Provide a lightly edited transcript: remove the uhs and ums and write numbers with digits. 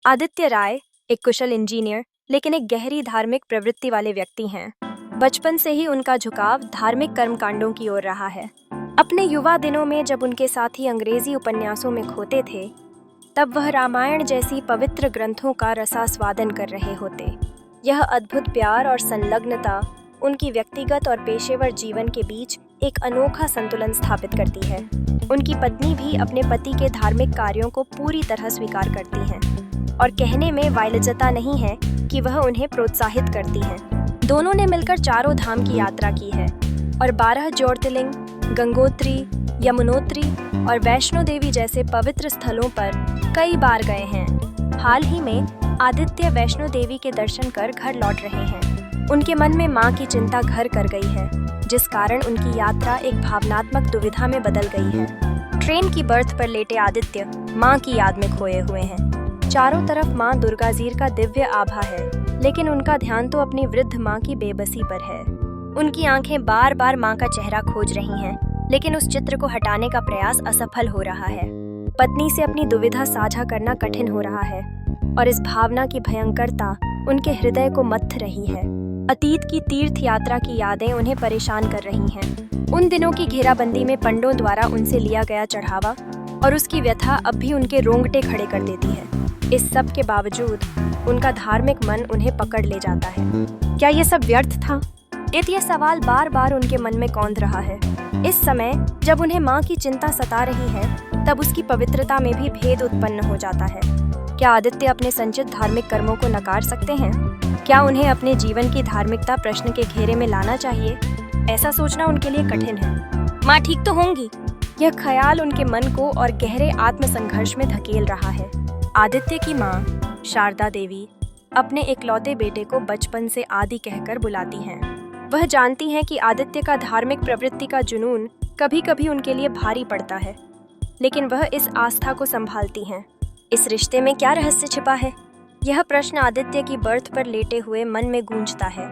आदित्य राय एक कुशल इंजीनियर लेकिन एक गहरी धार्मिक प्रवृत्ति वाले व्यक्ति हैं। बचपन से ही उनका झुकाव धार्मिक कर्मकांडों की ओर रहा है। अपने युवा दिनों में जब उनके साथी अंग्रेजी उपन्यासों में खोते थे, तब वह रामायण जैसी पवित्र ग्रंथों का रसास्वादन कर रहे होते। यह अद्भुत प्यार और संलग्नता उनकी व्यक्तिगत और पेशेवर जीवन के बीच एक अनोखा संतुलन स्थापित करती है। उनकी पत्नी भी अपने पति के धार्मिक कार्यों को पूरी तरह स्वीकार करती हैं और कहने में वाइलजता नहीं है कि वह उन्हें प्रोत्साहित करती हैं। दोनों ने मिलकर चारों धाम की यात्रा की है और 12 ज्योतिर्लिंग, गंगोत्री, यमुनोत्री और वैष्णो देवी जैसे पवित्र स्थलों पर कई बार गए हैं। हाल ही में आदित्य वैष्णो देवी के दर्शन कर घर लौट रहे हैं। उनके मन में मां की चिंता घर कर गई है, जिस कारण उनकी यात्रा एक भावनात्मक दुविधा में बदल गई है। ट्रेन की बर्थ पर लेटे आदित्य मां की याद में खोए हुए हैं। चारों तरफ मां दुर्गाजीर का दिव्य आभा है, लेकिन उनका ध्यान तो अपनी वृद्ध मां की बेबसी पर है। उनकी आंखें बार बार मां का चेहरा खोज रही हैं, लेकिन उस चित्र को हटाने का प्रयास असफल हो रहा है। पत्नी से अपनी दुविधा साझा करना कठिन हो रहा है और इस भावना की भयंकरता उनके हृदय को मत्थ रही है। अतीत की तीर्थ यात्रा की यादें उन्हें परेशान कर रही हैं। उन दिनों की घेराबंदी में पंडों द्वारा उनसे लिया गया चढ़ावा और उसकी व्यथा अब भी उनके रोंगटे खड़े कर देती है। इस सब के बावजूद उनका धार्मिक मन उन्हें पकड़ ले जाता है। क्या ये सब व्यर्थ था? यह सवाल बार बार उनके मन में कौंध रहा है। इस समय जब उन्हें मां की चिंता सता रही है, तब उसकी पवित्रता में भी भेद उत्पन्न हो जाता है। क्या आदित्य अपने संचित धार्मिक कर्मों को नकार सकते हैं? क्या उन्हें अपने जीवन की धार्मिकता प्रश्न के घेरे में लाना चाहिए? ऐसा सोचना उनके लिए कठिन है। माँ ठीक तो होंगी, यह ख्याल उनके मन को और गहरे आत्मसंघर्ष में धकेल रहा है। आदित्य की माँ शारदा देवी अपने इकलौते बेटे को बचपन से आदि कहकर बुलाती हैं। वह जानती हैं कि आदित्य का धार्मिक प्रवृत्ति का जुनून कभी कभी उनके लिए भारी पड़ता है, लेकिन वह इस आस्था को संभालती हैं। इस रिश्ते में क्या रहस्य छिपा है? यह प्रश्न आदित्य की बर्थ पर लेटे हुए मन में गूंजता है।